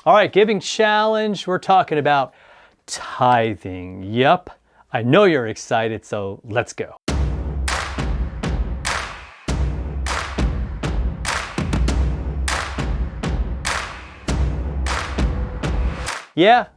All right, giving challenge. We're talking about tithing. Yep, I know you're excited, so let's go. Yeah,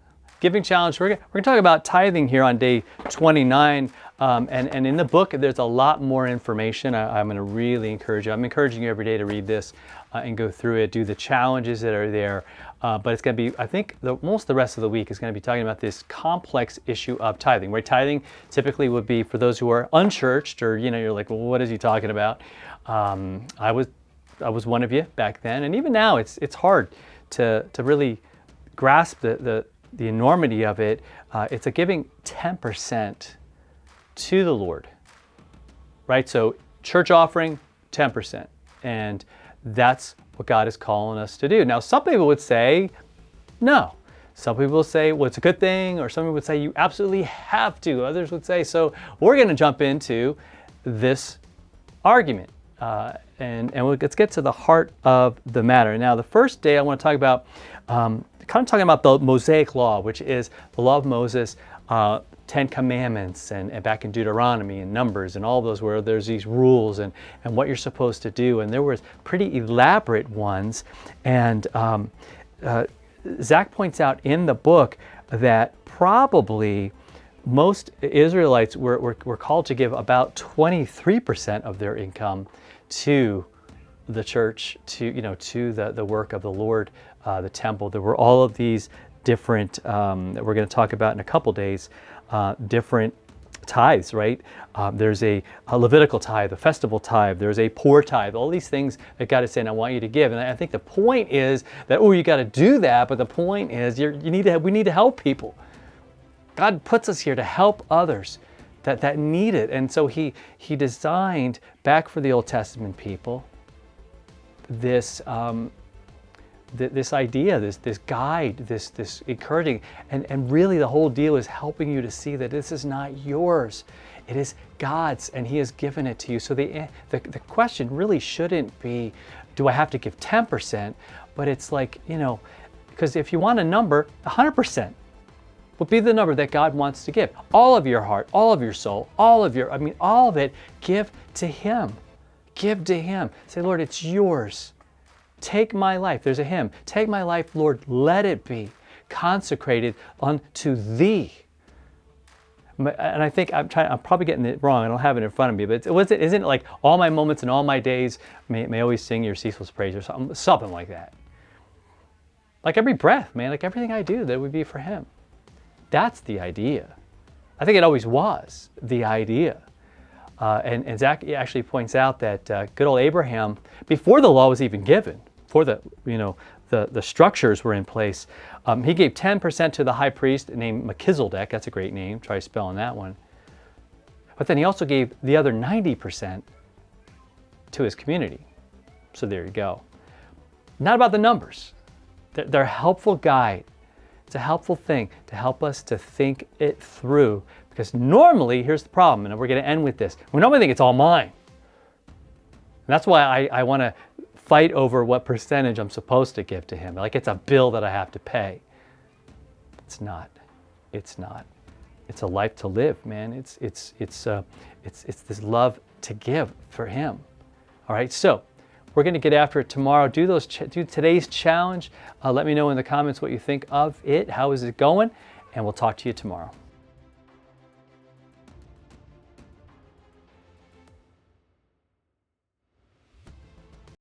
giving challenge. We're gonna talk about tithing here on day 29. And in the book, there's a lot more information. I'm going to really encourage you. I'm encouraging you every day to read this and go through it, do the challenges that are there. But it's going to be, I think, most of the rest of the week is going to be talking about this complex issue of tithing. Right? Tithing typically would be for those who are unchurched, or you're like, well, what is he talking about? I was one of you back then, and even now, it's hard to really grasp the enormity of it. It's a giving 10% to the Lord, right? So church offering, 10%. And that's what God is calling us to do. Now, some people would say, no. Some people will say, well, it's a good thing, or some people would say you absolutely have to. Others would say, so we're going to jump into this argument. And let's get to the heart of the matter. Now, the first day I want to talk about, kind of talking about the Mosaic Law, which is the law of Moses, 10 Commandments, and back in Deuteronomy and Numbers and all those where there's these rules and what you're supposed to do. And there were pretty elaborate ones. And Zach points out in the book that probably most Israelites were called to give about 23% of their income to the church, to the work of the Lord, the temple. There were all of these different, that we're going to talk about in a couple days, different tithes, right? There's a Levitical tithe, a festival tithe, there's a poor tithe, all these things that God is saying, I want you to give. And I think the point is that, you got to do that, but the point is we need to help people. God puts us here to help others that need it. And so he designed, back for the Old Testament people, this idea, this guide, this encouraging, and really the whole deal is helping you to see that this is not yours. It is God's, and He has given it to you. So the question really shouldn't be, do I have to give 10%? But it's like, because if you want a number, 100% would be the number that God wants to give. All of your heart, all of your soul, all of it, give to Him. Give to Him. Say, Lord, it's yours. Take my life. There's a hymn. Take my life, Lord, let it be consecrated unto Thee. And I think I'm probably getting it wrong. I don't have it in front of me, but isn't it like all my moments and all my days may always sing your ceaseless praise, or something like that? Like every breath, man, like everything I do, that would be for Him. That's the idea. I think it always was the idea. And Zach actually points out that good old Abraham, before the law was even given, before the structures were in place, he gave 10% to the high priest named Melchizedek. That's a great name. Try spelling that one. But then he also gave the other 90% to his community. So there you go. Not about the numbers. They're a helpful guide. It's a helpful thing to help us to think it through. Because normally, here's the problem, and we're going to end with this. We normally think it's all mine. And that's why I want to fight over what percentage I'm supposed to give to Him. Like it's a bill that I have to pay. It's not. It's not. It's a life to live, man. It's this love to give for Him. All right, so we're going to get after it tomorrow. Do today's challenge. Let me know in the comments what you think of it. How is it going? And we'll talk to you tomorrow.